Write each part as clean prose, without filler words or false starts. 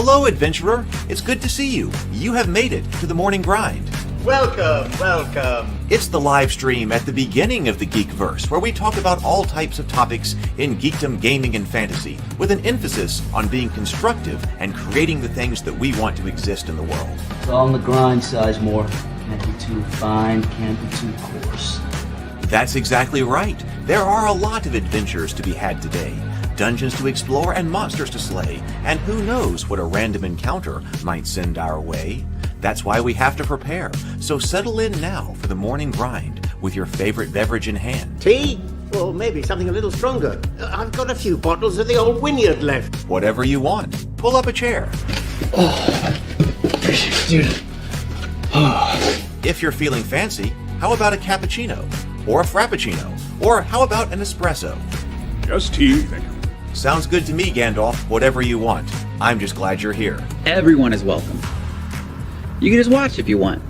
Hello, adventurer. It's good to see you. You have made it to the morning grind. Welcome, welcome. It's the live stream at the beginning of the Geekverse, where we talk about all types of topics in geekdom, gaming, and fantasy, with an emphasis on being constructive and creating the things that we want to exist in the world. It's all on the grind, Sizemore. Can't be too fine, can't be too coarse. That's exactly right. There are a lot of adventures to be had today. Dungeons to explore and monsters to slay, and who knows what a random encounter might send our way. That's why we have to prepare, so settle in now for the morning grind with your favorite beverage in hand. Tea? Or maybe something a little stronger. I've got a few bottles of the old Wynyard left. Whatever you want. Pull up a chair. Dude. If you're feeling fancy, how about a cappuccino? Or a frappuccino? Or how about an espresso? Just tea, thank you. Sounds good to me, Gandalf. Whatever you want. I'm just glad you're here. Everyone is welcome. You can just watch if you want.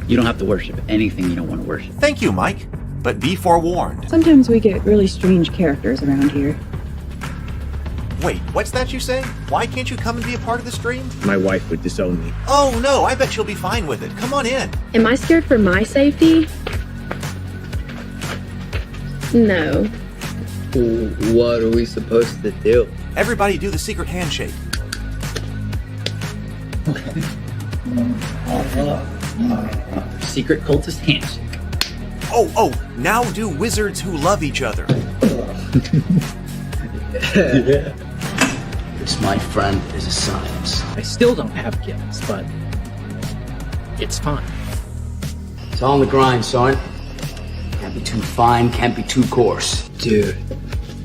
You don't have to worship anything you don't want to worship. Thank you, Mike. But be forewarned. Sometimes we get really strange characters around here. Wait, what's that you say? Why can't you come and be a part of the stream? My wife would disown me. Oh no, I bet she'll be fine with it. Come on in. Am I scared for my safety? No. What are we supposed to do? Everybody do the secret handshake. Secret cultist handshake. Oh, now do wizards who love each other. This, my friend, is a science. I still don't have gifts, but it's fine. It's all on the grind, son. Can't be too fine, can't be too coarse. Dude,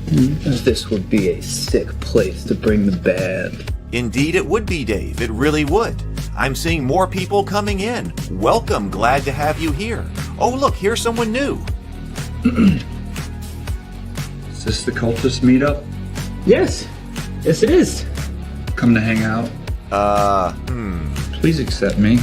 this would be a sick place to bring the band. Indeed it would be, Dave. It really would. I'm seeing more people coming in. Welcome, glad to have you here. Oh look, here's someone new. Is this the cultist meetup? Yes it is. Come to hang out? Please accept me.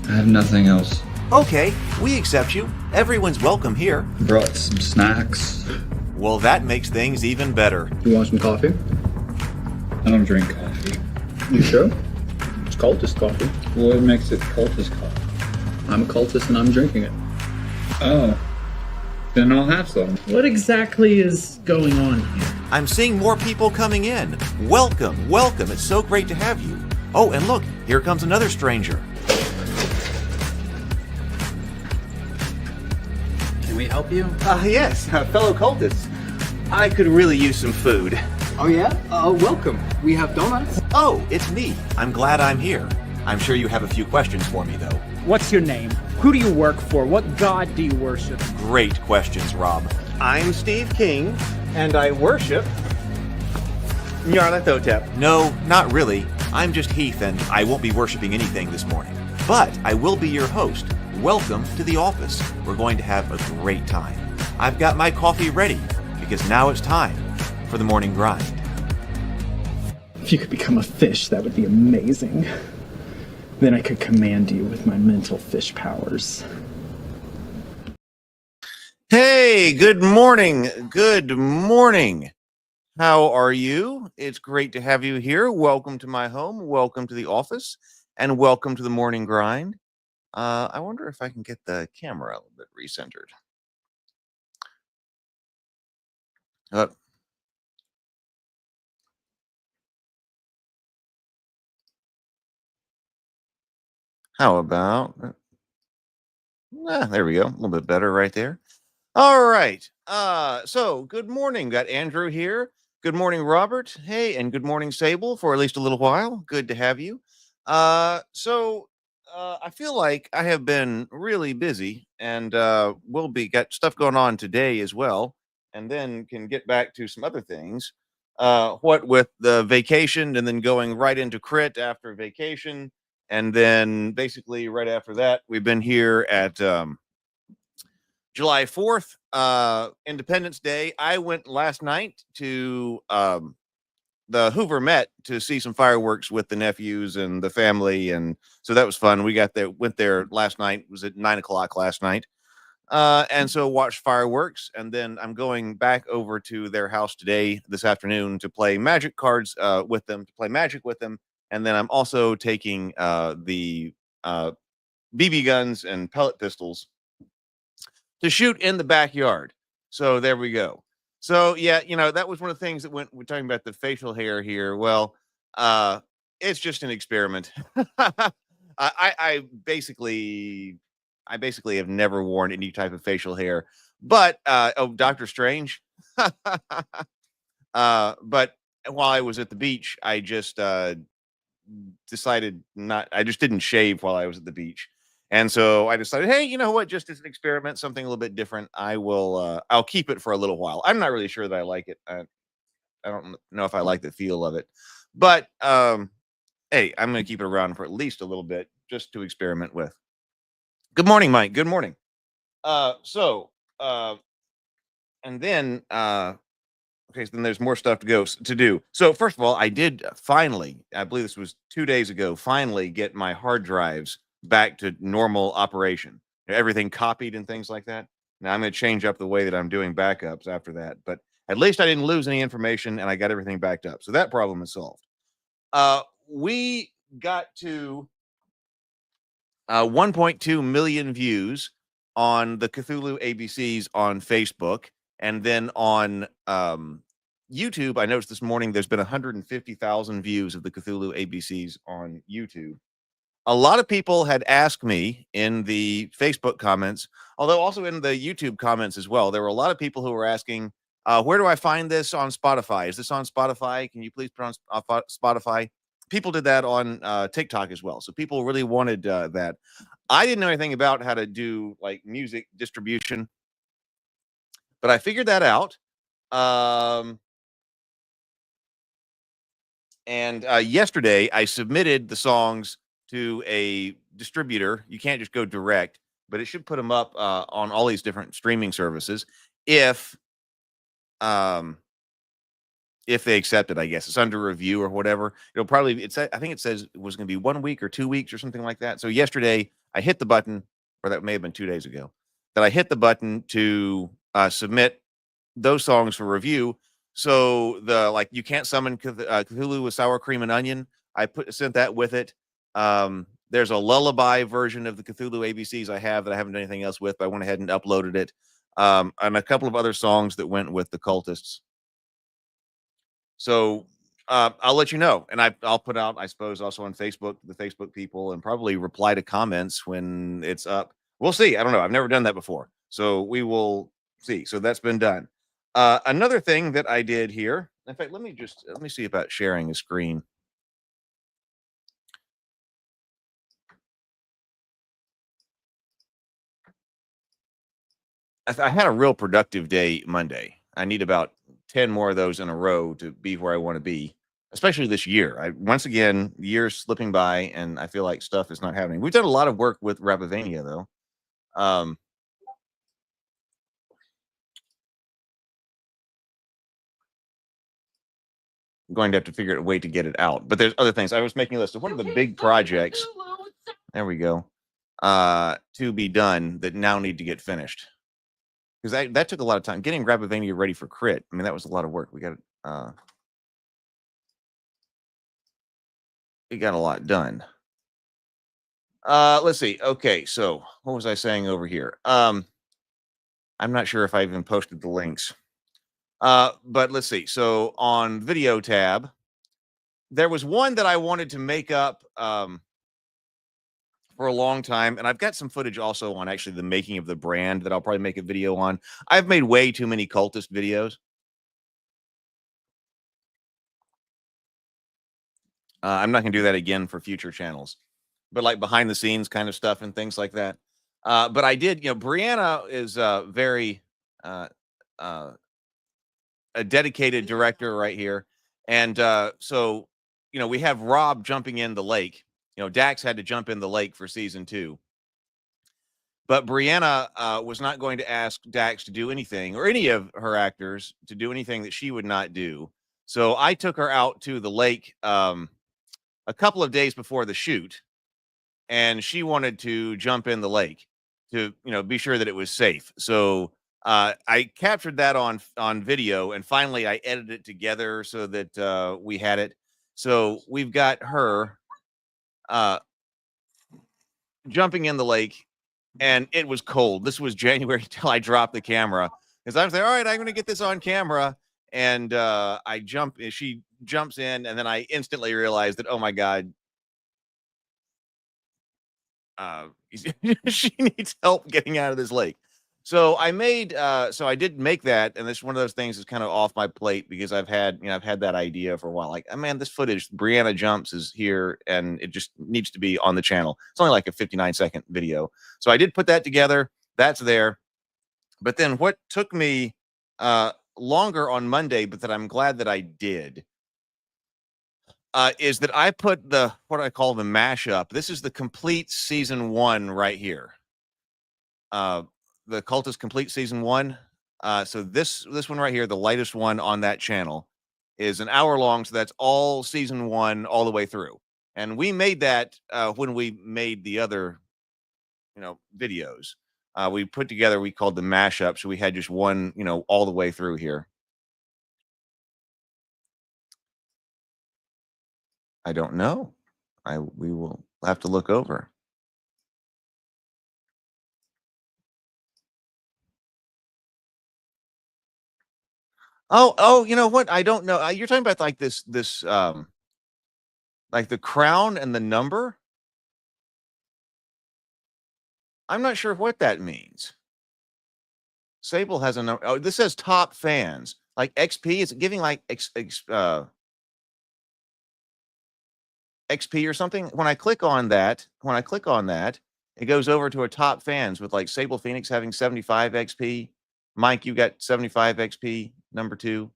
I have nothing else. Okay, we accept you. Everyone's welcome here. Brought some snacks. Well, that makes things even better. You want some coffee? I don't drink coffee. You sure? It's cultist coffee. What makes it cultist coffee? I'm a cultist and I'm drinking it. Oh. Then I'll have some. What exactly is going on here? I'm seeing more people coming in. Welcome. It's so great to have you. Oh, and look, here comes another stranger. Can we help you? Yes, fellow cultists. I could really use some food. Oh yeah? Welcome. We have donuts. Oh, it's me. I'm glad I'm here. I'm sure you have a few questions for me, though. What's your name? Who do you work for? What god do you worship? Great questions, Rob. I'm Steve King, and I worship Nyarlathotep. No, not really. I'm just Heath, and I won't be worshiping anything this morning. But I will be your host. Welcome to the office. We're going to have a great time. I've got my coffee ready, because now it's time for the morning grind. If you could become a fish, that would be amazing. Then I could command you with my mental fish powers. Hey, good morning. Good morning. How are you? It's great to have you here. Welcome to my home. Welcome to the office. And welcome to the morning grind. I wonder if I can get the camera a little bit recentered. How about, there we go. A little bit better right there. All right. So good morning. Got Andrew here. Good morning, Robert. Hey, and good morning, Sable, for at least a little while. Good to have you. I feel like I have been really busy and we'll be got stuff going on today as well, and then can get back to some other things. What with the vacation and then going right into CRIT after vacation. And then basically right after that, we've been here at July 4th, Independence Day. I went last night to the Hoover Met to see some fireworks with the nephews and the family. And so that was fun. We went there last night. It was at 9 o'clock last night. And so watch fireworks, and then I'm going back over to their house this afternoon, to play Magic cards with them, to play Magic with them, and then I'm also taking the BB guns and pellet pistols to shoot in the backyard. So there we go. So yeah, that was one of the things that we're talking about the facial hair here. Well, it's just an experiment. I basically have never worn any type of facial hair, but Doctor Strange. But while I was at the beach, I just decided not. I just didn't shave while I was at the beach, and so I decided, hey, you know what? Just as an experiment, something a little bit different. I'll keep it for a little while. I'm not really sure that I like it. I don't know if I like the feel of it, but hey, I'm going to keep it around for at least a little bit, just to experiment with. Good morning, Mike. Good morning. And then okay, so then there's more stuff to do. So first of all, I did finally, I believe this was 2 days ago, finally get my hard drives back to normal operation. Everything copied and things like that. Now I'm going to change up the way that I'm doing backups after that, but at least I didn't lose any information and I got everything backed up. So that problem is solved. We got to 1.2 million views on the Cthulhu ABCs on Facebook. And then on YouTube, I noticed this morning there's been 150,000 views of the Cthulhu ABCs on YouTube. A lot of people had asked me in the Facebook comments, although also in the YouTube comments as well. There were a lot of people who were asking, where do I find this on Spotify? Is this on Spotify? Can you please put on Spotify? People did that on TikTok as well. So people really wanted that. I didn't know anything about how to do like music distribution, but I figured that out. And yesterday I submitted the songs to a distributor. You can't just go direct, but it should put them up on all these different streaming services if they accept it. I guess it's under review or whatever. It'll probably, I think it says it was going to be 1 week or 2 weeks or something like that. So yesterday I hit the button, or that may have been 2 days ago, that I hit the button to submit those songs for review. So the You Can't Summon Cthulhu with Sour Cream and Onion, I sent that with it. There's a lullaby version of the Cthulhu ABCs I have that I haven't done anything else with, but I went ahead and uploaded it. And a couple of other songs that went with the cultists. So I'll let you know, and I'll put out, I suppose, also on Facebook, the Facebook people, and probably reply to comments when it's up. We'll see. I don't know. I've never done that before, so we will see. So that's been done. Another thing that I did here. In fact, let me see about sharing a screen. I had a real productive day Monday. I need about 10 more of those in a row to be where I want to be, especially this year. Once again, years slipping by, and I feel like stuff is not happening. We've done a lot of work with Rabivania, though. I'm going to have to figure out a way to get it out. But there's other things. I was making a list of one of the big projects. There we go. To be done that now need to get finished. Because that took a lot of time. Getting Rabivania ready for CRIT. I mean, that was a lot of work. We got a lot done. Let's see. Okay, so what was I saying over here? I'm not sure if I even posted the links. But let's see. So on video tab, there was one that I wanted to make up for a long time, and I've got some footage also on actually the making of the brand that I'll probably make a video on. I've made way too many cultist videos. I'm not going to do that again for future channels, but like behind the scenes kind of stuff and things like that. But I did, Brianna is very a dedicated director right here. And so, we have Rob jumping in the lake. Dax had to jump in the lake for season 2. But Brianna was not going to ask Dax to do anything, or any of her actors to do anything that she would not do. So I took her out to the lake a couple of days before the shoot, and she wanted to jump in the lake. to, be sure that it was safe. So I captured that on video, and finally I edited it together so that we had it. So we've got her jumping in the lake, and it was cold. This was January till I dropped the camera, because I was like, all right, I'm going to get this on camera. And she jumps in, and then I instantly realized that, oh my God, she needs help getting out of this lake. So I did make that, and this is one of those things that's kind of off my plate, because I've had that idea for a while. Like, oh, man, this footage, Brianna jumps, is here, and it just needs to be on the channel. It's only like a 59-second video. So I did put that together. That's there. But then what took me longer on Monday, but that I'm glad that I did, is that I put what I call the mashup. This is the complete season 1 right here. The Cultist Complete Season 1. So this one right here, the lightest one on that channel, is an hour long. So that's all season 1 all the way through. And we made that when we made the other, videos. We put together, we called the mashup. So we had just one, all the way through here. I don't know. We will have to look over. Oh, you know what? I don't know. You're talking about like this like the crown and the number? I'm not sure what that means. Sable has a number. Oh, this says top fans. Like XP, is it giving like XP or something? When I click on that, it goes over to a top fans with like Sable Phoenix having 75 XP. Mike, you got 75 XP, number 2.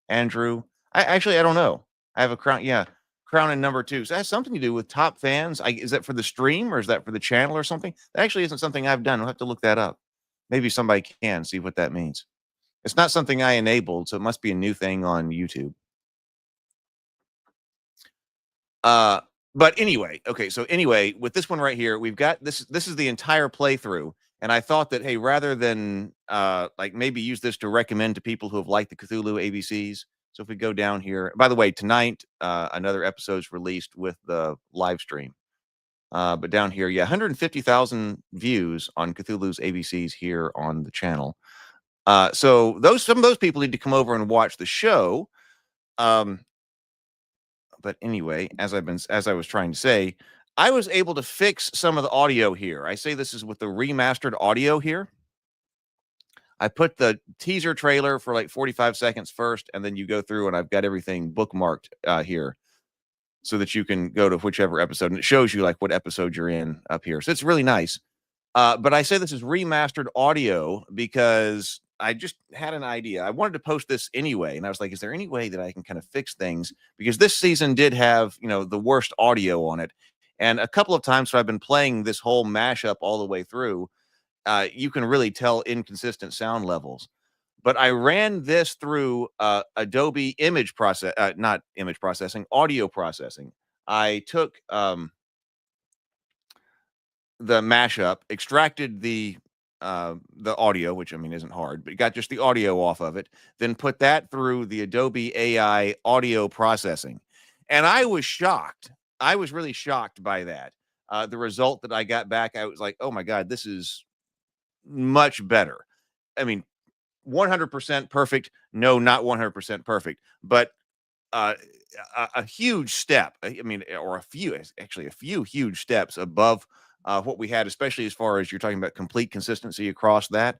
Andrew, I don't know. I have a crown. Yeah, crown and number 2. So that has something to do with top fans. Is that for the stream, or is that for the channel or something? That actually isn't something I've done. I'll have to look that up. Maybe somebody can see what that means. It's not something I enabled, so it must be a new thing on YouTube. But anyway, okay. So anyway, with this one right here, we've got this. This is the entire playthrough, and I thought that, hey, rather than like maybe use this to recommend to people who have liked the Cthulhu ABCs. So if we go down here, by the way, tonight another episode's released with the live stream. But down here, yeah, 150,000 views on Cthulhu's ABCs here on the channel. So some of those people need to come over and watch the show. But anyway, as I was trying to say, I was able to fix some of the audio here. I say this is with the remastered audio here. I put the teaser trailer for like 45 seconds first, and then you go through, and I've got everything bookmarked here so that you can go to whichever episode, and it shows you like what episode you're in up here. So it's really nice. But I say this is remastered audio because I just had an idea. I wanted to post this anyway, and I was like, is there any way that I can kind of fix things? Because this season did have, the worst audio on it. And a couple of times, so I've been playing this whole mashup all the way through, you can really tell inconsistent sound levels. But I ran this through Adobe image process, not image processing, audio processing. I took the mashup, extracted the audio, which I mean isn't hard, but got just the audio off of it, then put that through the Adobe AI audio processing. And I was shocked. I was really shocked by that. The result that I got back, I was like, oh my God, this is much better. I mean, 100% perfect. No, not 100% perfect, but a huge step. I mean, or a few huge steps above what we had, especially as far as you're talking about complete consistency across that.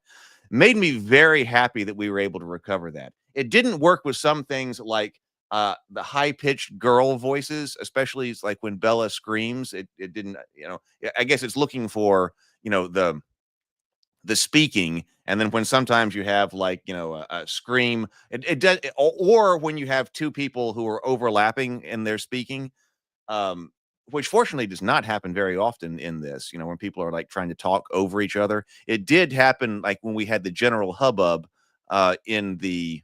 Made me very happy that we were able to recover that. It didn't work with some things like the high-pitched girl voices, especially like when Bella screams. It didn't, I guess it's looking for, the speaking, and then when sometimes you have like a scream, it does, or when you have two people who are overlapping in their speaking, which fortunately does not happen very often in this, when people are like trying to talk over each other. It did happen like when we had the general hubbub in the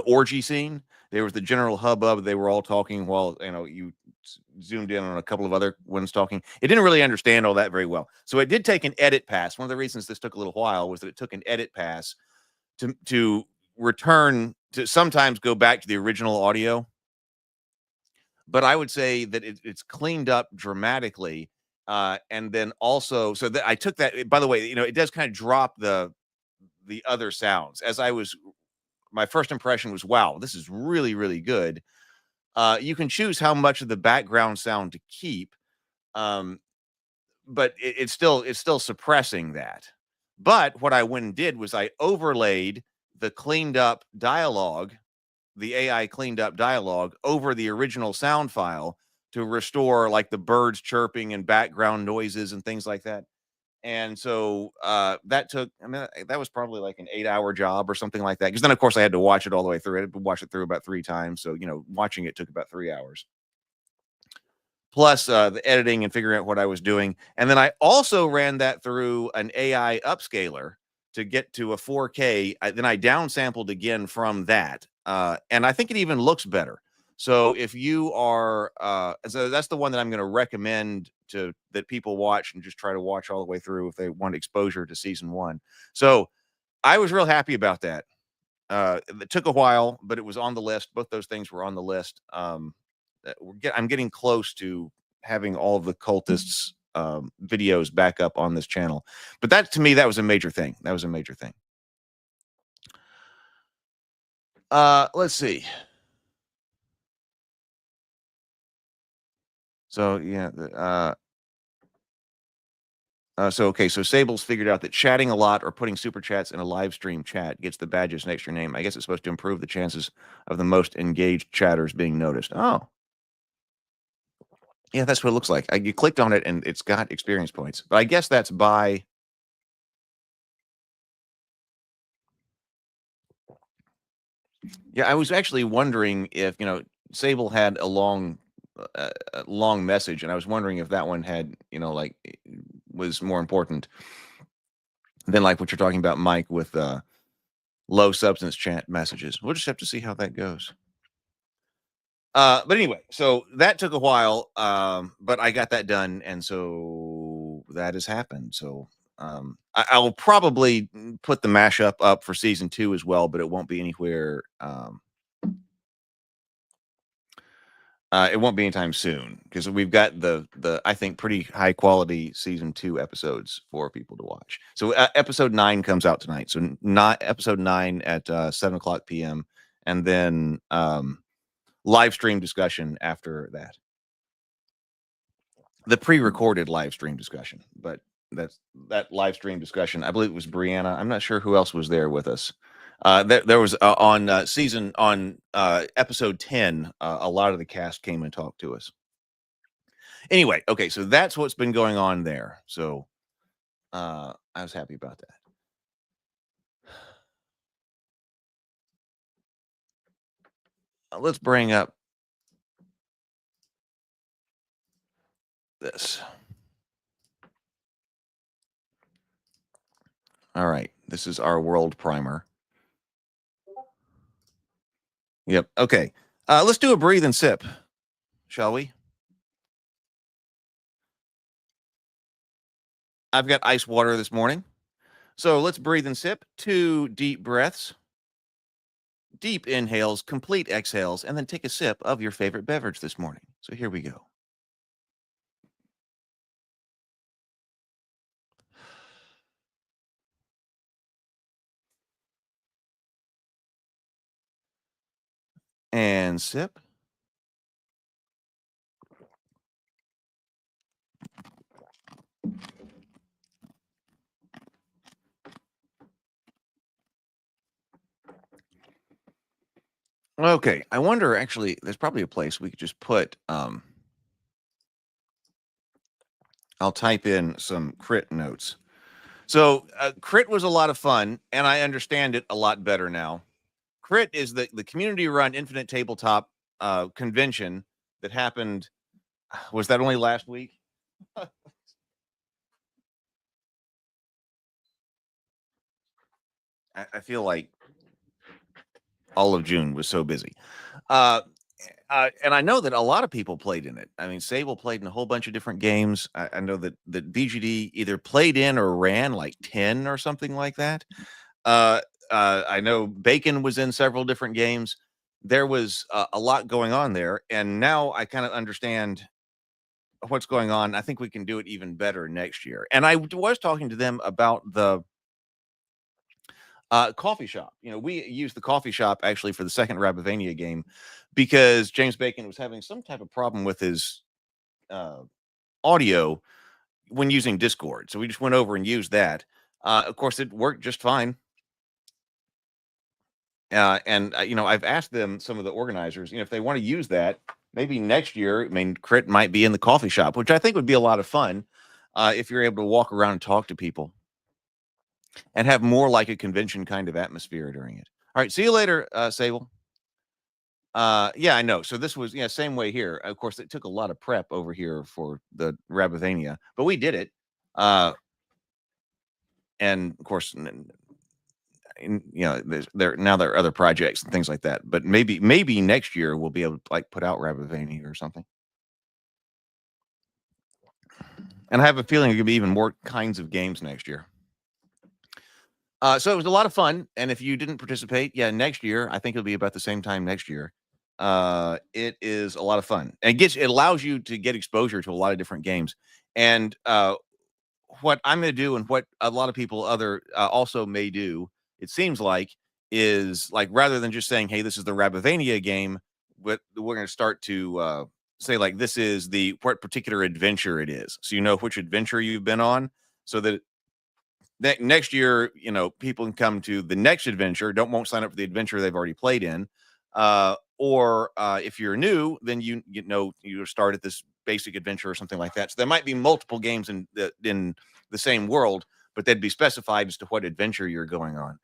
orgy scene. There was the general hubbub. They were all talking while you zoomed in on a couple of other ones talking. It didn't really understand all that very well. So it did take an edit pass. One of the reasons this took a little while was that it took an edit pass to return to sometimes go back to the original audio. But I would say that it's cleaned up dramatically. And then also, so that I took that, by the way, it does kind of drop the other sounds. My first impression was, wow, this is really, really good. You can choose how much of the background sound to keep, but it's still suppressing that. But what I went and did was I overlaid the cleaned up dialogue, the AI cleaned up dialogue over the original sound file to restore like the birds chirping and background noises and things like that. And so that was probably like an 8-hour job or something like that. Because then, of course, I had to watch it all the way through. I had to watch it through about 3 times. So, watching it took about 3 hours. Plus the editing and figuring out what I was doing. And then I also ran that through an AI upscaler to get to a 4K. Then I downsampled again from that. And I think it even looks better. So if you are, so that's the one that I'm going to recommend that people watch and just try to watch all the way through if they want exposure to season 1. So I was real happy about that. It took a while, but it was on the list. Both those things were on the list. I'm getting close to having all of the cultists videos back up on this channel. But that, to me, that was a major thing. That was a major thing. Let's see. So yeah, so Sable's figured out that chatting a lot or putting super chats in a live stream chat gets the badges next to your name. I guess it's supposed to improve the chances of the most engaged chatters being noticed. Oh, yeah, that's what it looks like. You clicked on it and it's got experience points, but I guess that's by. Yeah, I was actually wondering if Sable had a long message, and I was wondering if that one had was more important than like what you're talking about, Mike, with low substance chat messages. We'll just have to see how that goes. But anyway, so that took a while, but I got that done, and so that has happened. So I'll probably put the mashup up for season 2 as well, but it won't be anywhere. It won't be anytime soon because we've got the I think pretty high quality season 2 episodes for people to watch. So episode 9 comes out tonight. So not episode 9 at 7:00 p.m. and then live stream discussion after that. The pre-recorded live stream discussion, but that live stream discussion. I believe it was Brianna. I'm not sure who else was there with us. There was on episode 10, a lot of the cast came and talked to us. Anyway, okay, so that's what's been going on there. So I was happy about that. Let's bring up this. All right, this is our world primer. Yep. Okay. Let's do a breathe and sip, shall we? I've got ice water this morning. So let's breathe and sip. 2 deep breaths. Deep inhales, complete exhales, and then take a sip of your favorite beverage this morning. So here we go. And sip. Okay, I wonder, actually, there's probably a place we could just put, I'll type in some CRIT notes. So CRIT was a lot of fun, and I understand it a lot better now. CRIT is the community-run Infinite Tabletop convention that happened, was that only last week? I feel like all of June was so busy. And I know that a lot of people played in it. I mean, Sable played in a whole bunch of different games. I know that BGD either played in or ran like 10 or something like that. Uh, I know Bacon was in several different games. There was a lot going on there, and now I kind of understand what's going on. I think we can do it even better next year. And I was talking to them about the coffee shop. You know, we used the coffee shop actually for the second Rabivania game because James Bacon was having some type of problem with his audio when using Discord. So we just went over and used that. Of course, it worked just fine. You know, I've asked them, some of the organizers, you know, if they want to use that, maybe next year. I mean, Crit might be in the coffee shop, which I think would be a lot of fun if you're able to walk around and talk to people and have more like a convention kind of atmosphere during it. All right, see you later, Sable. Yeah, I know. So this was, yeah, same way here. Of course, it took a lot of prep over here for the Rabivania, but we did it. And of course, you know, there are other projects and things like that. But maybe next year we'll be able to like put out Rabivania or something. And I have a feeling there'll be even more kinds of games next year. So it was a lot of fun. And if you didn't participate, yeah, next year, I think it'll be about the same time next year. It is a lot of fun. And it allows you to get exposure to a lot of different games. And what I'm going to do, and what a lot of people also may do, it seems like, is like, rather than just saying, hey, this is the Rabivania game, but we're going to start to say, like, this is what particular adventure it is. So you know which adventure you've been on, so that next year, you know, people can come to the next adventure, won't sign up for the adventure they've already played in. Or if you're new, then you start at this basic adventure or something like that. So there might be multiple games in the same world, but they'd be specified as to what adventure you're going on.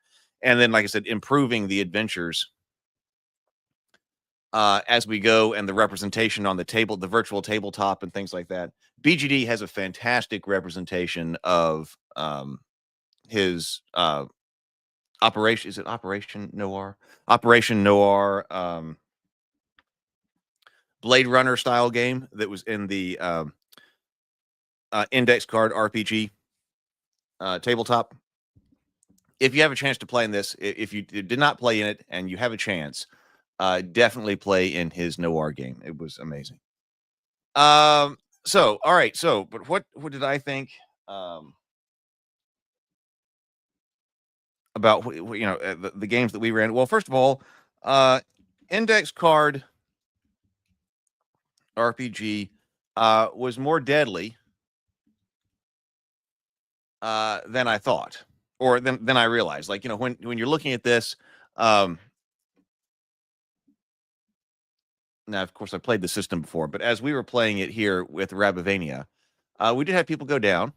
And then, like I said, improving the adventures as we go, and the representation on the table, the virtual tabletop and things like that. BGD has a fantastic representation of his Operation, is it Operation Noir? Operation Noir, Blade Runner style game that was in the index card RPG tabletop. If you have a chance to play in this, if you did not play in it and you have a chance, definitely play in his Noir game. It was amazing. So, all right. So, but what did I think about the games that we ran? Well, first of all, index card RPG was more deadly than I thought, or than I realized. Like, you know, when you're looking at this, now of course I played the system before, but as we were playing it here with Rabivania, we did have people go down.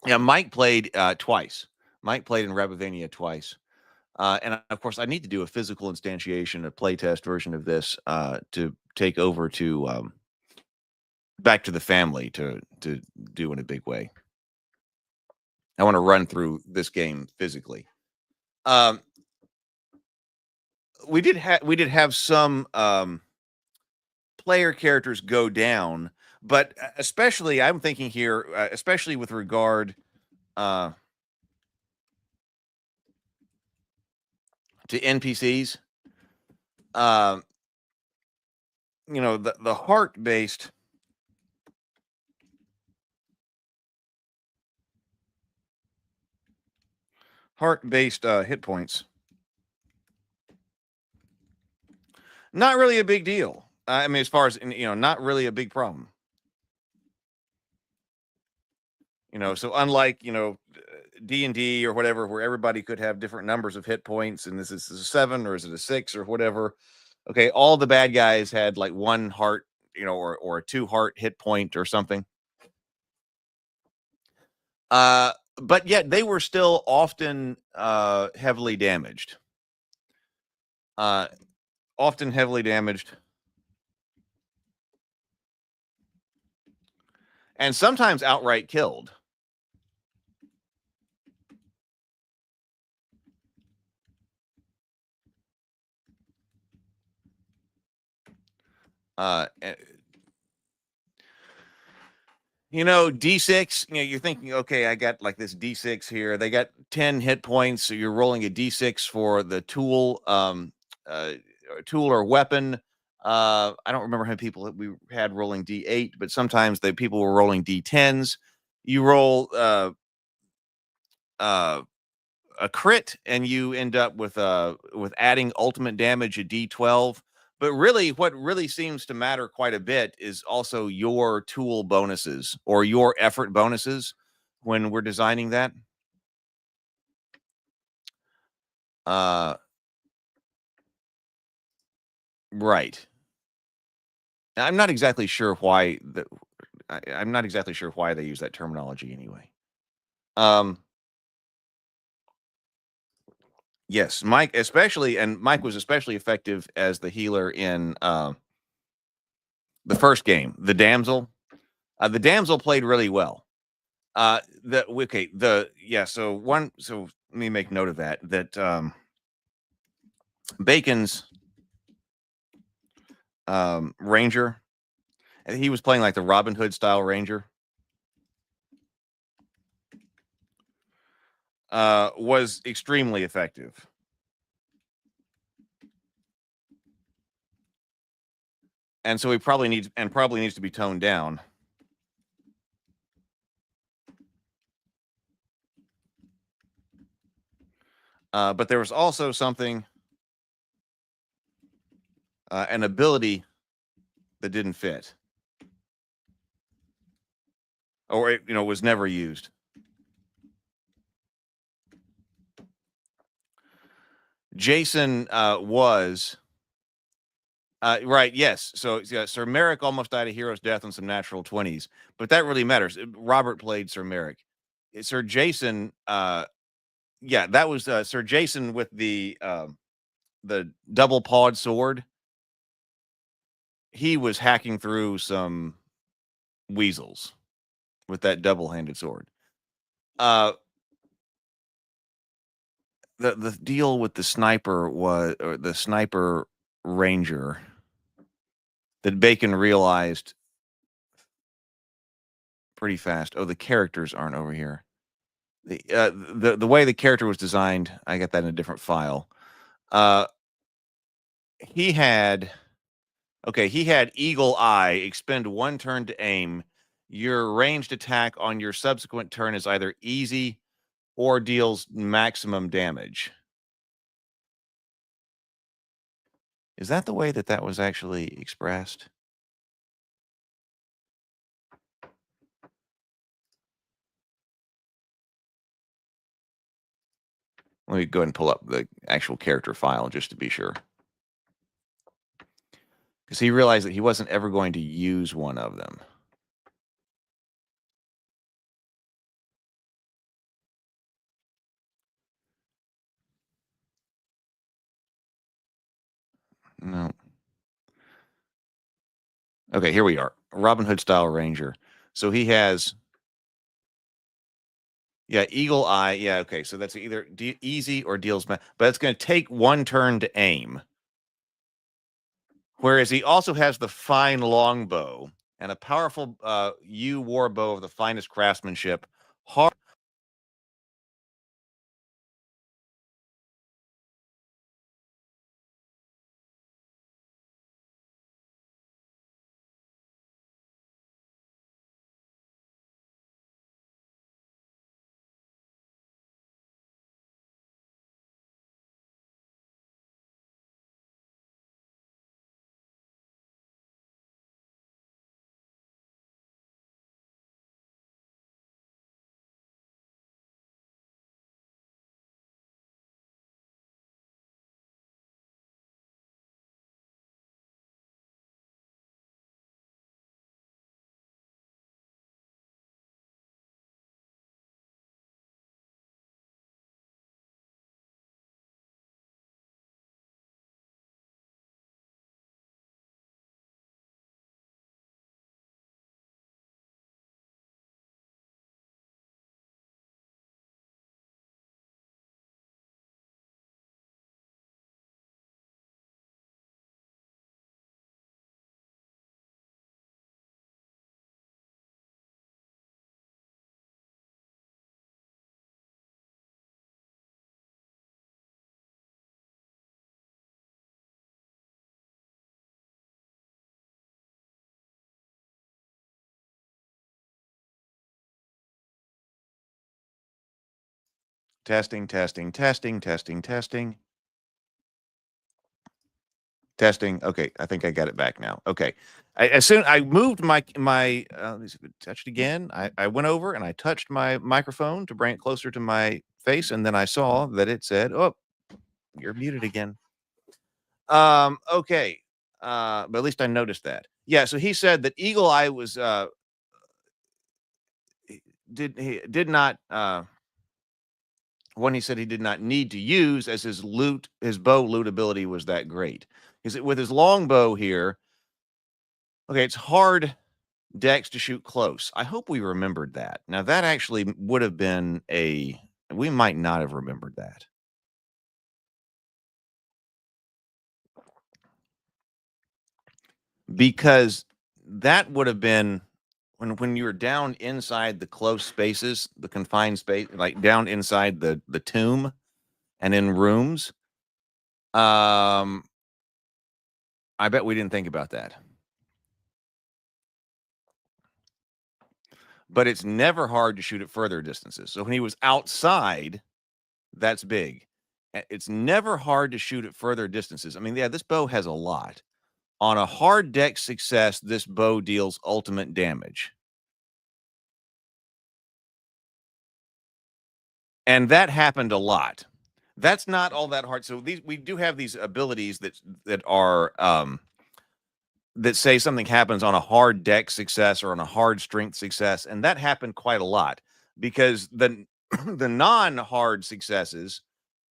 Yeah, Mike played twice. Mike played in Rabivania twice. And of course, I need to do a physical instantiation, a playtest version of this to take over to back to the family to do in a big way. I want to run through this game physically. We did have some player characters go down, but especially I'm thinking here, especially with regard to NPCs. You know, the heart-based hit points, not really a big deal. I mean, as far as, you know, not really a big problem. You know, so unlike, you know, D&D or whatever, where everybody could have different numbers of hit points, and this is a 7 or is it a 6 or whatever. Okay, all the bad guys had like 1 heart, you know, or a 2 heart hit point or something. But yet they were still often heavily damaged. Often heavily damaged. And sometimes outright killed. You know, D6, you know, you're thinking, okay, I got like this D6 here. They got 10 hit points. So you're rolling a D6 for the tool, tool or weapon. I don't remember how many people we had rolling D8, but sometimes the people were rolling D10s. You roll a crit and you end up with adding ultimate damage at D12. But really, what really seems to matter quite a bit is also your tool bonuses or your effort bonuses when we're designing that. Right. I'm not exactly sure why I'm not exactly sure why they use that terminology anyway. Yes, Mike Mike was especially effective as the healer in the first game, the damsel. The damsel played really well. So let me make note of that Bacon's ranger, and he was playing like the Robin Hood style ranger, was extremely effective. And so he probably needs to be toned down. But there was also something, an ability that didn't fit, or it, was never used. Jason was right. Yes. So yeah, Sir Merrick almost died a hero's death on some natural 20s, but that really matters. Robert played Sir Merrick. Sir Jason. Yeah, that was Sir Jason with the double pawed sword. He was hacking through some weasels with that double-handed sword. The deal with the sniper or the sniper ranger that Bacon realized pretty fast. Oh, the characters aren't over here. The way the character was designed, I got that in a different file. He had Eagle Eye, expend 1 turn to aim. Your ranged attack on your subsequent turn is either easy or deals maximum damage. Is that the way that was actually expressed? Let me go ahead and pull up the actual character file just to be sure. Because he realized that he wasn't ever going to use one of them. No. Okay, here we are. Robin Hood style ranger. So he has, Eagle Eye. Yeah, okay. So that's either easy or deals, but it's going to take 1 turn to aim. Whereas he also has the fine longbow and a powerful yew war bow of the finest craftsmanship. Hard Testing, testing, testing, testing, testing. Testing. Okay, I think I got it back now. Okay. As soon I moved my let me see, touched again. I went over and I touched my microphone to bring it closer to my face, and then I saw that it said, "Oh, you're muted again." Okay. But at least I noticed that. Yeah, so he said that Eagle Eye was he did not one he said he did not need to use, as his bow loot ability was that great. Is it with his longbow here? Okay, it's hard dex to shoot close. I hope we remembered that. Now that actually would have been we might not have remembered that. Because that would have been when you were down inside the close spaces, the confined space, like down inside the tomb and in rooms. I bet we didn't think about that. But it's never hard to shoot at further distances. So when he was outside, that's big. It's never hard to shoot at further distances. I mean, yeah, this bow has a lot. On a hard dex success, this bow deals ultimate damage. And that happened a lot. That's not all that hard. So we do have these abilities that are that say something happens on a hard dex success or on a hard strength success, and that happened quite a lot because the the non-hard successes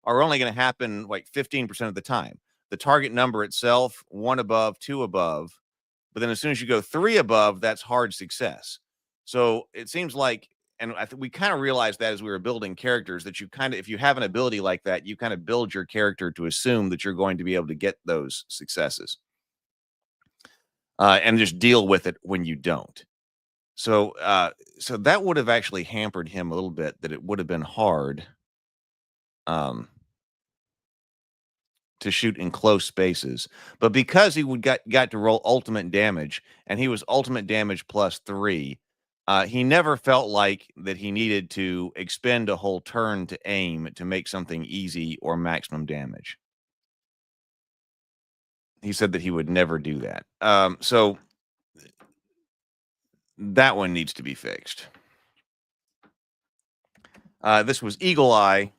are only going to happen like 15% of the time. The target number itself, 1 above, 2 above, but then as soon as you go 3 above, that's hard success. So it seems like, and we kind of realized that as we were building characters, that you kind of, if you have an ability like that, you kind of build your character to assume that you're going to be able to get those successes. And just deal with it when you don't. So so that would have actually hampered him a little bit, that it would have been hard to shoot in close spaces. But because he got to roll ultimate damage, and he was ultimate damage +3, he never felt like that he needed to expend a whole turn to aim to make something easy or maximum damage. He said that he would never do that. So that one needs to be fixed. This was Eagle Eye.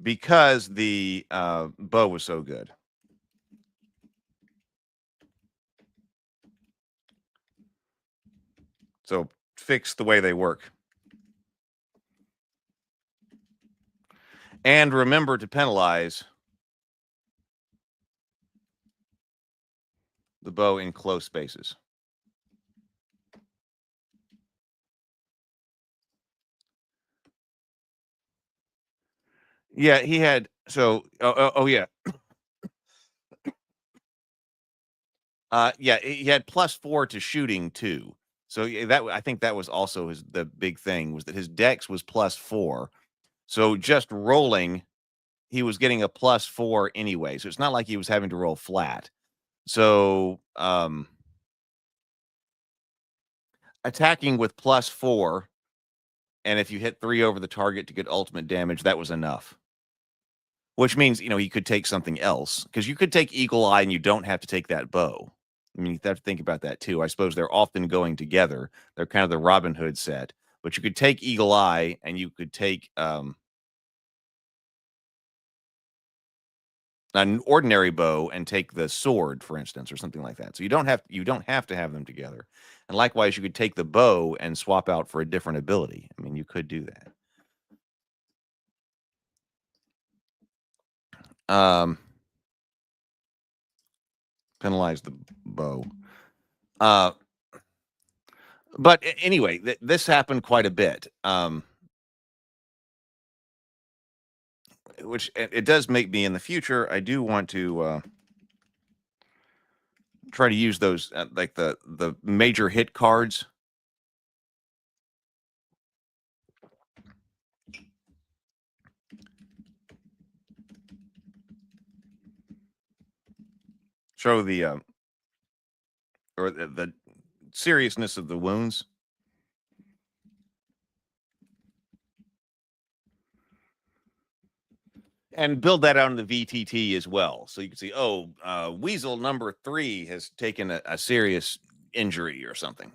Because the bow was so good. So fix the way they work. And remember to penalize the bow in close spaces. Yeah, he had, so, yeah. Yeah, he had +4 to shooting too. So I think that was also the big thing, was that his dex was +4. So just rolling, he was getting a +4 anyway. So it's not like he was having to roll flat. So attacking with +4, and if you hit 3 over the target to get ultimate damage, that was enough. Which means, you could take something else, because you could take Eagle Eye and you don't have to take that bow. I mean, you have to think about that too. I suppose they're often going together. They're kind of the Robin Hood set. But you could take Eagle Eye and you could take an ordinary bow and take the sword, for instance, or something like that. So you don't have to have them together. And likewise, you could take the bow and swap out for a different ability. I mean, you could do that. Penalize the bow. But anyway, this happened quite a bit. Which it does make me, in the future, I do want to try to use those, like the major hit cards. Show the or the seriousness of the wounds. And build that out in the VTT as well. So you can see, oh, Weasel number 3 has taken a serious injury or something.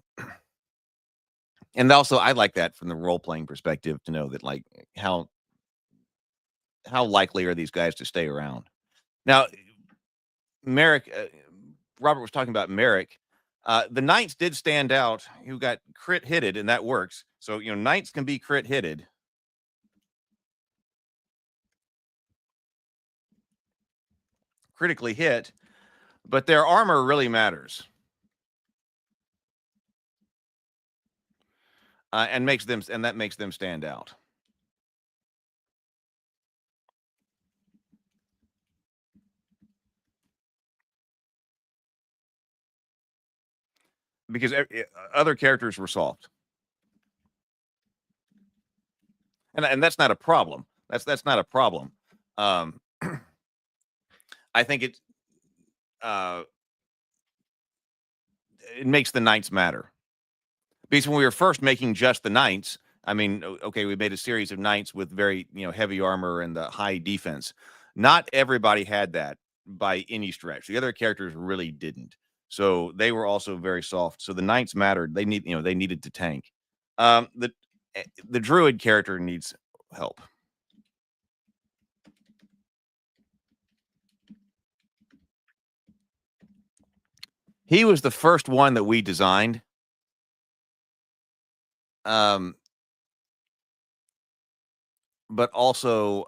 And also, I like that from the role-playing perspective to know that, like, how likely are these guys to stay around? Now, Merrick, Robert was talking about Merrick. The Knights did stand out, who got crit hitted, and that works. So, Knights can be crit hitted. Critically hit, but their armor really matters. And that makes them stand out. Because other characters were soft. And that's not a problem. That's not a problem. I think it makes the Knights matter. Because when we were first making just the Knights, I mean, okay, we made a series of Knights with very, heavy armor and the high defense. Not everybody had that by any stretch. The other characters really didn't. So they were also very soft. So the Knights mattered. They needed to tank. The Druid character needs help. He was the first one that we designed. But also,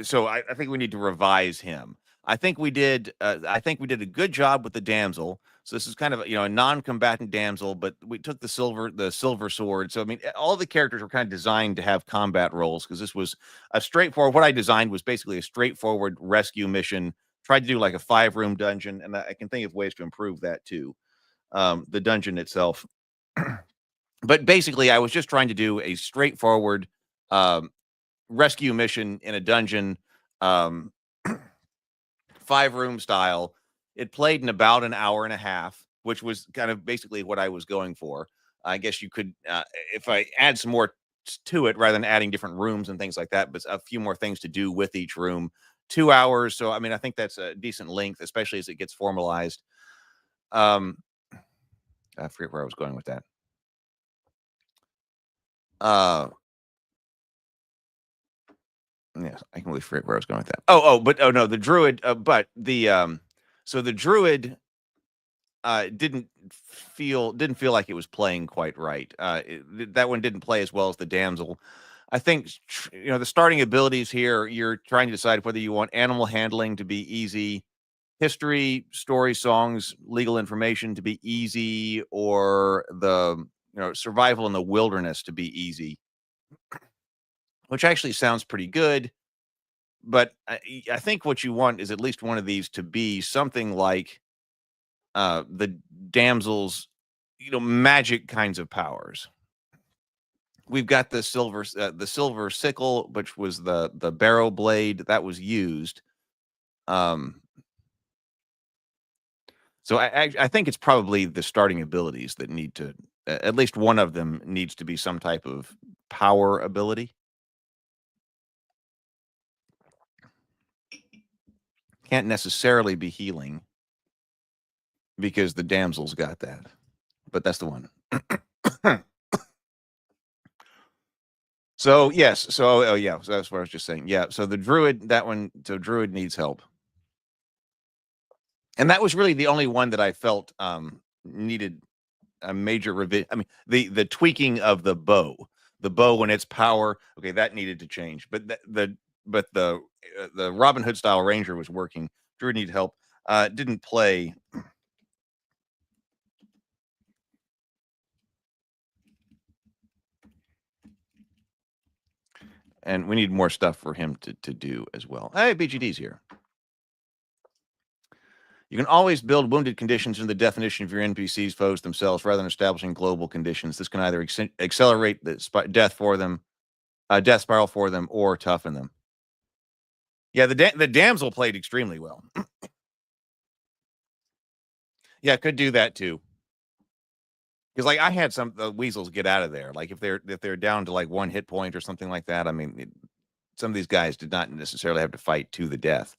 so I think we need to revise him. I think we did a good job with the damsel. So this is kind of a non-combatant damsel, but we took the silver sword. So I mean, all the characters were kind of designed to have combat roles because this was a straightforward. What I designed was basically a straightforward rescue mission. Tried to do like a 5-room dungeon, and I can think of ways to improve that too. The dungeon itself. But basically, I was just trying to do a straightforward rescue mission in a dungeon, 5-room style. It played in about an hour and a half, which was kind of basically what I was going for. I guess you could, if I add some more to it rather than adding different rooms and things like that, but a few more things to do with each room. 2 hours. So, I mean, I think that's a decent length, especially as it gets formalized. I forget where I was going with that. Yes, I can really forget where I was going with that. No, the Druid, but the so the Druid didn't feel like it was playing quite right. That one didn't play as well as the damsel. I think the starting abilities here, you're trying to decide whether you want animal handling to be easy, history, story, songs, legal information to be easy, or the survival in the wilderness to be easy. Which actually sounds pretty good, but I think what you want is at least one of these to be something like the damsel's, magic kinds of powers. We've got the silver sickle, which was the barrow blade that was used. So I think it's probably the starting abilities that need to, at least one of them needs to be some type of power ability. Can't necessarily be healing because the damsel's got that, but that's the one. So yes, so yeah, so that's what I was just saying. Yeah, so the Druid, that one, so Druid needs help, and that was really the only one that I felt needed a major revision. I mean, the tweaking of the bow and its power, okay, that needed to change, but the Robin Hood style ranger was working. Druid needed help. Didn't play. And we need more stuff for him to do as well. Hey, BGD's here. You can always build wounded conditions in the definition of your NPCs foes themselves rather than establishing global conditions. This can either accelerate the death spiral for them, or toughen them. Yeah, the damsel played extremely well. Yeah, could do that too. Because like I had some weasels get out of there. Like if they're down to like 1 hit point or something like that. I mean, some of these guys did not necessarily have to fight to the death.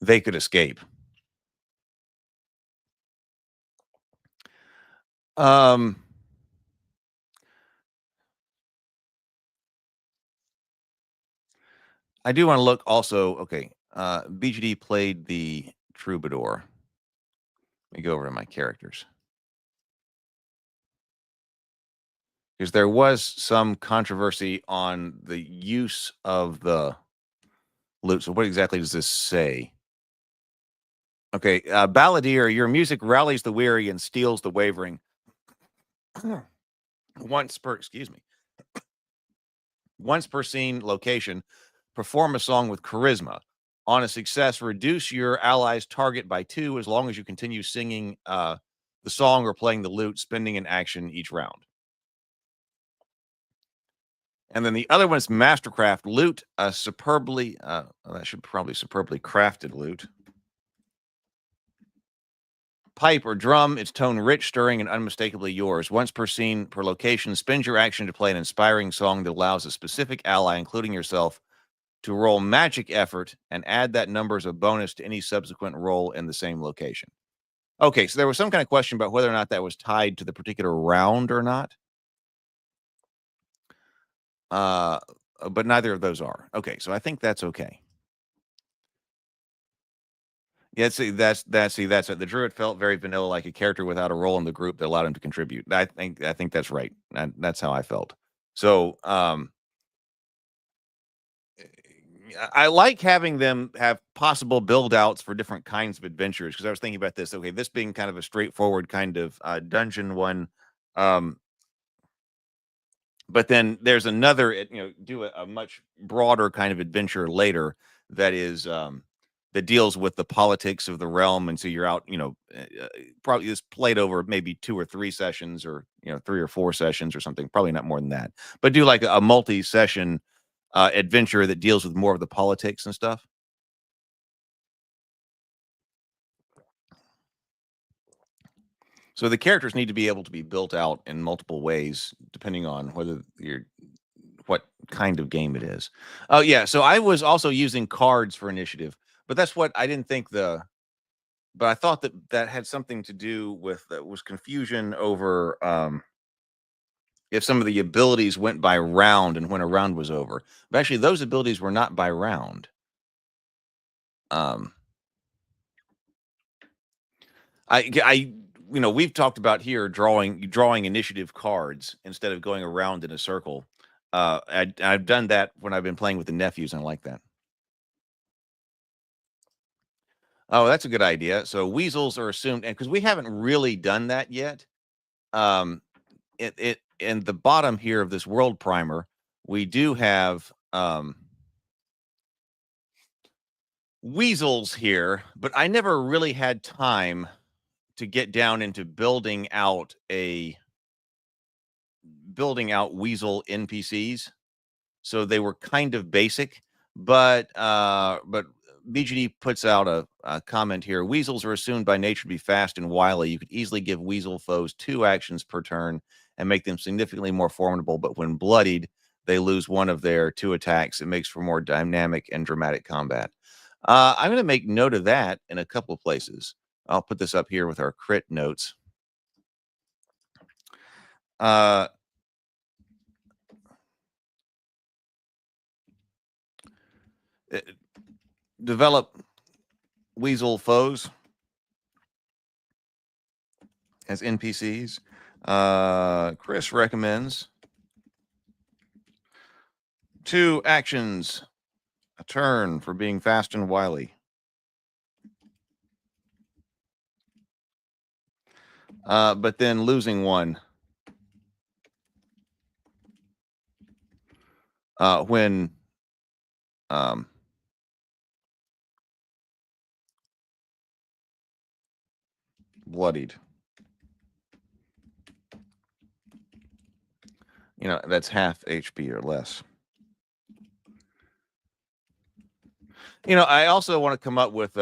They could escape. I do want to look also. Okay, BGD played the troubadour. Let me go over to my characters. Because there was some controversy on the use of the lute. So what exactly does this say? Okay, balladeer, your music rallies the weary and steals the wavering. Once per scene location, perform a song with charisma. On a success, reduce your ally's target by 2 as long as you continue singing the song or playing the lute, spending an action each round. And then the other one is Mastercraft Lute, a superbly, that should probably superbly crafted lute. Pipe or drum, its tone rich, stirring, and unmistakably yours. Once per scene, per location, spend your action to play an inspiring song that allows a specific ally, including yourself, to roll magic effort and add that number as a bonus to any subsequent roll in the same location. Okay, so there was some kind of question about whether or not that was tied to the particular round or not. But neither of those are. Okay, so I think that's okay. Yeah, see, that's it. The druid felt very vanilla, like a character without a role in the group that allowed him to contribute. I think that's right. That's how I felt. So, I like having them have possible build outs for different kinds of adventures because I was thinking about this. Okay, this being kind of a straightforward kind of dungeon one, but then there's another, do a much broader kind of adventure later that is that deals with the politics of the realm, and so you're out, probably this played over maybe 2 or 3 sessions, or 3 or 4 sessions or something, probably not more than that, but do like a multi-session adventure that deals with more of the politics and stuff. So the characters need to be able to be built out in multiple ways, depending on what kind of game it is. Oh yeah, so I was also using cards for initiative, but that's what I didn't think but I thought that had something to do with was confusion over if some of the abilities went by round and when a round was over. But actually, those abilities were not by round. We've talked about here drawing initiative cards instead of going around in a circle. I've done that when I've been playing with the nephews, and I like that. Oh, that's a good idea. So weasels are assumed, and because we haven't really done that yet, it in the bottom here of this world primer, we do have weasels here, but I never really had time to get down into building out weasel NPCs. So they were kind of basic, but BGD puts out a comment here. Weasels are assumed by nature to be fast and wily. You could easily give weasel foes 2 actions per turn and make them significantly more formidable, but when bloodied, they lose 1 of their 2 attacks. It makes for more dynamic and dramatic combat. I'm going to make note of that in a couple of places. I'll put this up here with our crit notes. Develop weasel foes as NPCs. Chris recommends 2 actions a turn for being fast and wily. But then losing 1 when bloodied. That's half HP or less. I also want to come up with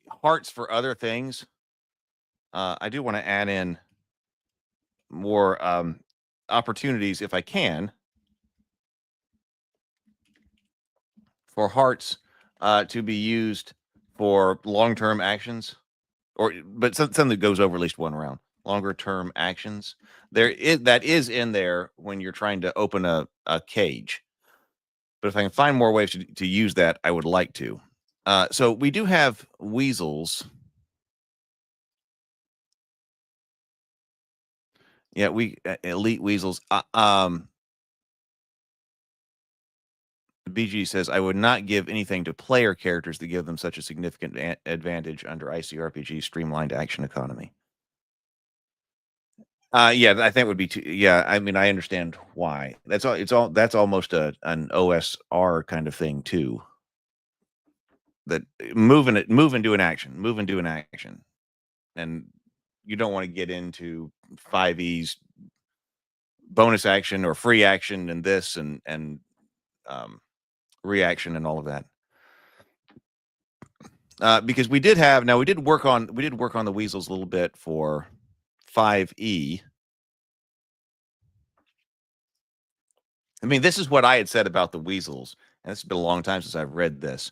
hearts for other things. I do want to add in more opportunities if I can for hearts to be used for long-term actions, but something that goes over at least one round. Longer-term actions. That is in there when you're trying to open a cage. But if I can find more ways to use that, I would like to. So we do have weasels. Yeah, elite weasels. BG says, I would not give anything to player characters that give them such a significant advantage under ICRPG streamlined action economy. Yeah, I think it would be too. Yeah, I mean, I understand why. That's all. That's almost an OSR kind of thing too. That move into an action, and you don't want to get into 5e's bonus action or free action and this and reaction and all of that. Because we did work on the weasels a little bit for 5e. I mean, this is what I had said about the weasels, and it's been a long time since I've read this.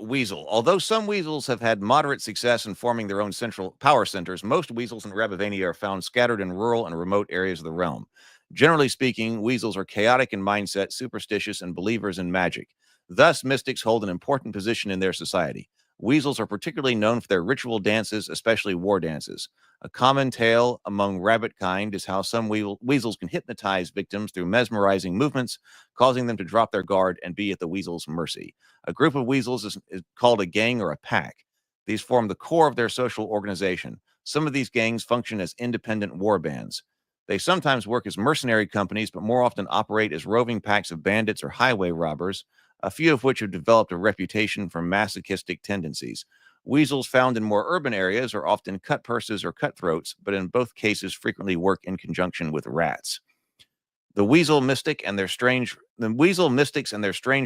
Weasel. Although some weasels have had moderate success in forming their own central power centers, most weasels in Rabivania are found scattered in rural and remote areas of the realm. Generally speaking, weasels are chaotic in mindset, superstitious, and believers in magic. Thus, mystics hold an important position in their society. Weasels are particularly known for their ritual dances, especially war dances. A common tale among rabbit kind is how some weasels can hypnotize victims through mesmerizing movements, causing them to drop their guard and be at the weasel's mercy. A group of weasels is called a gang or a pack. These form the core of their social organization. Some of these gangs function as independent war bands. They sometimes work as mercenary companies, but more often operate as roving packs of bandits or highway robbers, a few of which have developed a reputation for masochistic tendencies. Weasels found in more urban areas are often cut purses or cutthroats, but in both cases frequently work in conjunction with rats. The weasel mystics and their strange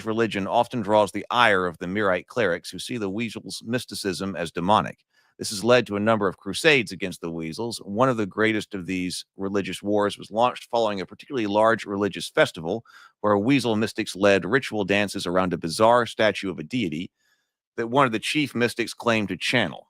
religion often draws the ire of the Mirite clerics, who see the weasel's mysticism as demonic. This has led to a number of crusades against the weasels. One of the greatest of these religious wars was launched following a particularly large religious festival, where weasel mystics led ritual dances around a bizarre statue of a deity that one of the chief mystics claimed to channel.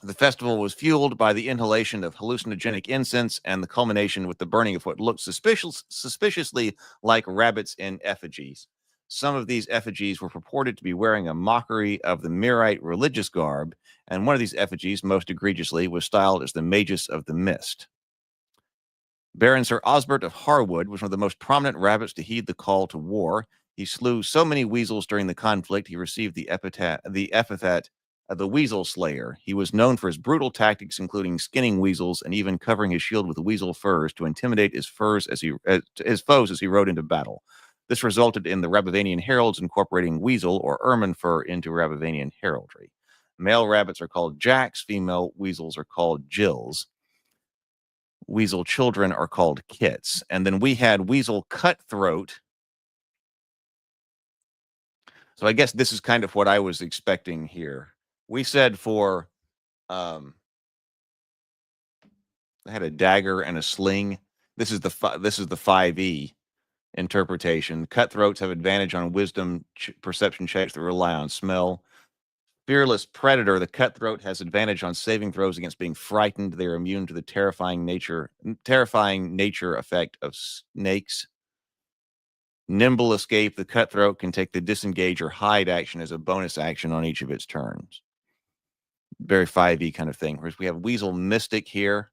The festival was fueled by the inhalation of hallucinogenic incense and the culmination with the burning of what looked suspiciously like rabbits in effigies. Some of these effigies were purported to be wearing a mockery of the Mirite religious garb, and one of these effigies, most egregiously, was styled as the Magus of the Mist. Baron Sir Osbert of Harwood was one of the most prominent rabbits to heed the call to war. He slew so many weasels during the conflict, he received the epithet the Weasel Slayer. He was known for his brutal tactics, including skinning weasels and even covering his shield with weasel furs to intimidate his foes as he rode into battle. This resulted in the Rabivanian heralds incorporating weasel or ermine fur into Rabivanian heraldry. Male rabbits are called jacks, female weasels are called jills. Weasel children are called kits. And then we had weasel cutthroat. So I guess this is kind of what I was expecting here. We said for I had a dagger and a sling. This is the 5e interpretation. Cutthroats have advantage on wisdom perception checks that rely on smell. Fearless predator, the cutthroat has advantage on saving throws against being frightened. They are immune to the terrifying nature effect of snakes. Nimble escape, the cutthroat can take the disengage or hide action as a bonus action on each of its turns. Very 5e kind of thing. Whereas we have weasel mystic here.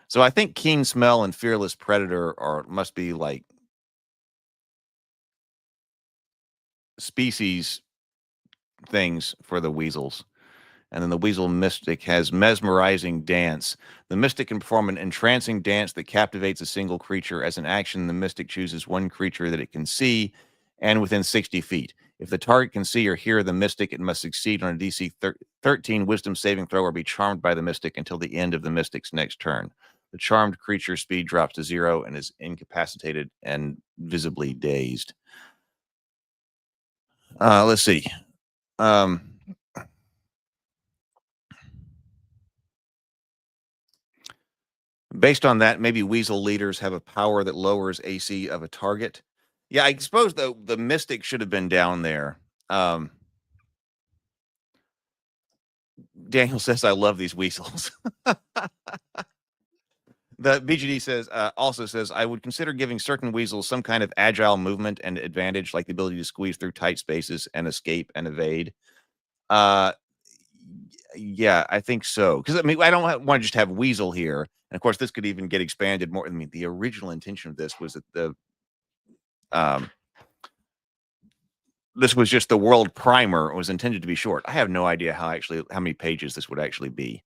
So I think keen smell and fearless predator must be like species things for the weasels. And then the weasel mystic has mesmerizing dance. The mystic can perform an entrancing dance that captivates a single creature. As an action, the mystic chooses one creature that it can see and within 60 feet. If the target can see or hear the mystic, it must succeed on a DC 13 wisdom saving throw or be charmed by the mystic until the end of the mystic's next turn. The charmed creature's speed drops to 0 and is incapacitated and visibly dazed. Let's see. Based on that, maybe weasel leaders have a power that lowers AC of a target. Yeah, I suppose the mystic should have been down there. Daniel says, "I love these weasels." The BGD says also says, "I would consider giving certain weasels some kind of agile movement and advantage, like the ability to squeeze through tight spaces and escape and evade." Uh, yeah, I think so. Because I mean, I don't want to just have weasel here, and of course, this could even get expanded more. I mean, the original intention of this was that um, this was just the world primer. It was intended to be short. I have no idea how many pages this would actually be.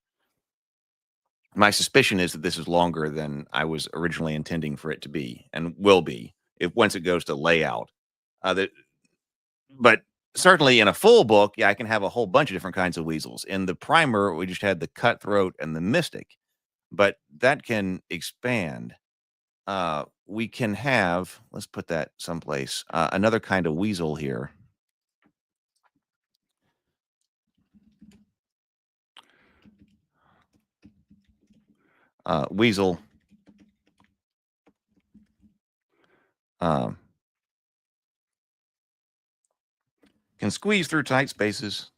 My suspicion is that this is longer than I was originally intending for it to be, and will be if once it goes to layout. That, but certainly in a full book, yeah, I can have a whole bunch of different kinds of weasels. In the primer, we just had the cutthroat and the mystic, but that can expand. We can have, let's put that someplace, another kind of weasel here. Weasel. Can squeeze through tight spaces.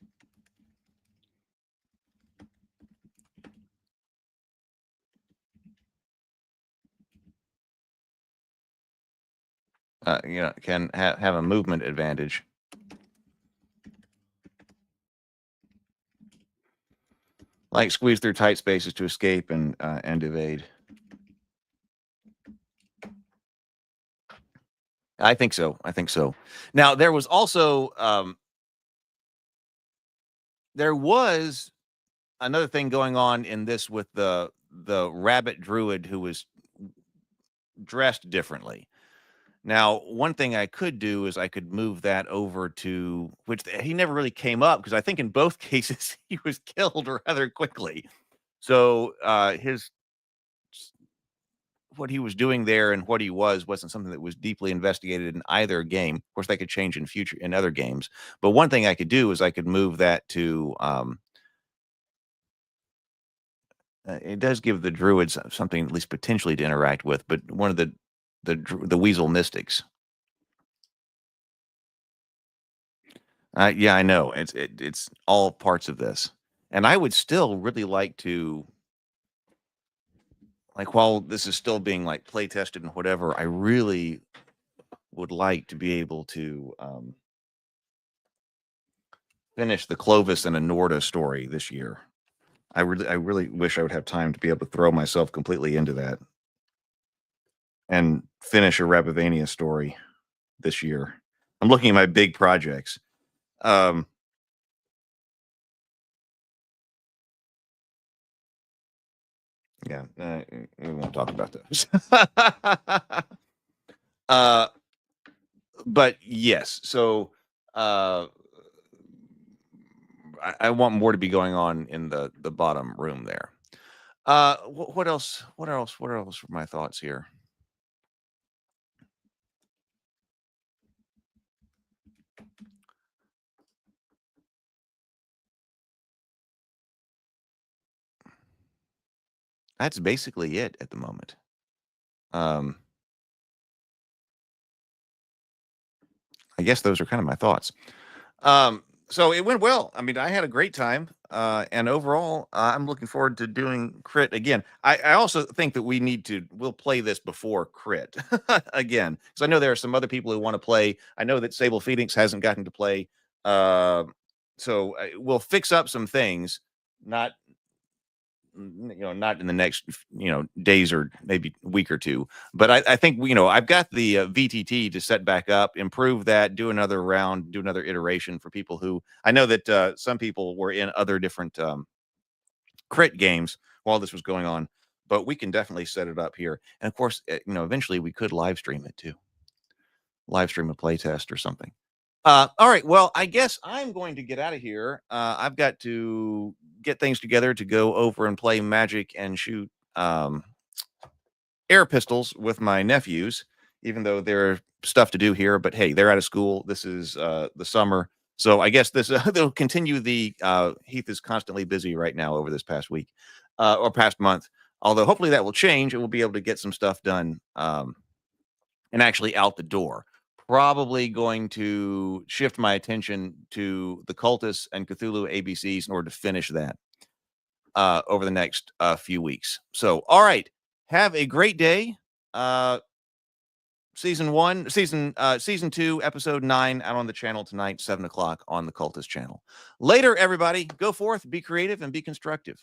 Can have a movement advantage. Like squeeze through tight spaces to escape and evade. I think so. I think so. Now there was also there was another thing going on in this with the rabbit druid who was dressed differently. Now, one thing I could do is I could move that over to which he never really came up because I think in both cases he was killed rather quickly. So his what he was doing there and what he wasn't something that was deeply investigated in either game. Of course, that could change in other games. But one thing I could do is I could move that to it does give the druids something at least potentially to interact with, but one of the weasel mystics. Yeah, I know. It's all parts of this. And I would still really like to while this is still being play tested and whatever, I really would like to be able to finish the Clovis and Anorta story this year. I really wish I would have time to be able to throw myself completely into that and finish a Rabivania story this year. I'm looking at my big projects. Yeah, we won't talk about those. But yes, so I want more to be going on in the bottom room there. What else? What else were my thoughts here? That's basically it at the moment. I guess those are kind of my thoughts. So it went well. I mean, I had a great time. And overall, I'm looking forward to doing crit again. I also think that we'll play this before crit again. Because I know there are some other people who want to play. I know that Sable Phoenix hasn't gotten to play. So we'll fix up some things, not not in the next days or maybe a week or two, but I think I've got the VTT to set back up, improve that, do another round, do another iteration for people who I know that some people were in other different crit games while this was going on, but we can definitely set it up here. And of course, eventually we could live stream it too, live stream a playtest or something. All right. Well, I guess I'm going to get out of here. I've got to get things together to go over and play Magic and shoot air pistols with my nephews, even though there's stuff to do here. But hey, they're out of school. This is the summer. So I guess they'll continue the Heath is constantly busy right now over this past week or past month. Although hopefully that will change and we'll be able to get some stuff done and actually out the door. probably going to shift my attention to the Cultists and Cthulhu ABCs in order to finish that over the next few weeks. So, all right, have a great day. Season 2, episode 9 out on the channel tonight, 7 o'clock on the Cultist channel. Later, everybody, go forth, be creative, and be constructive.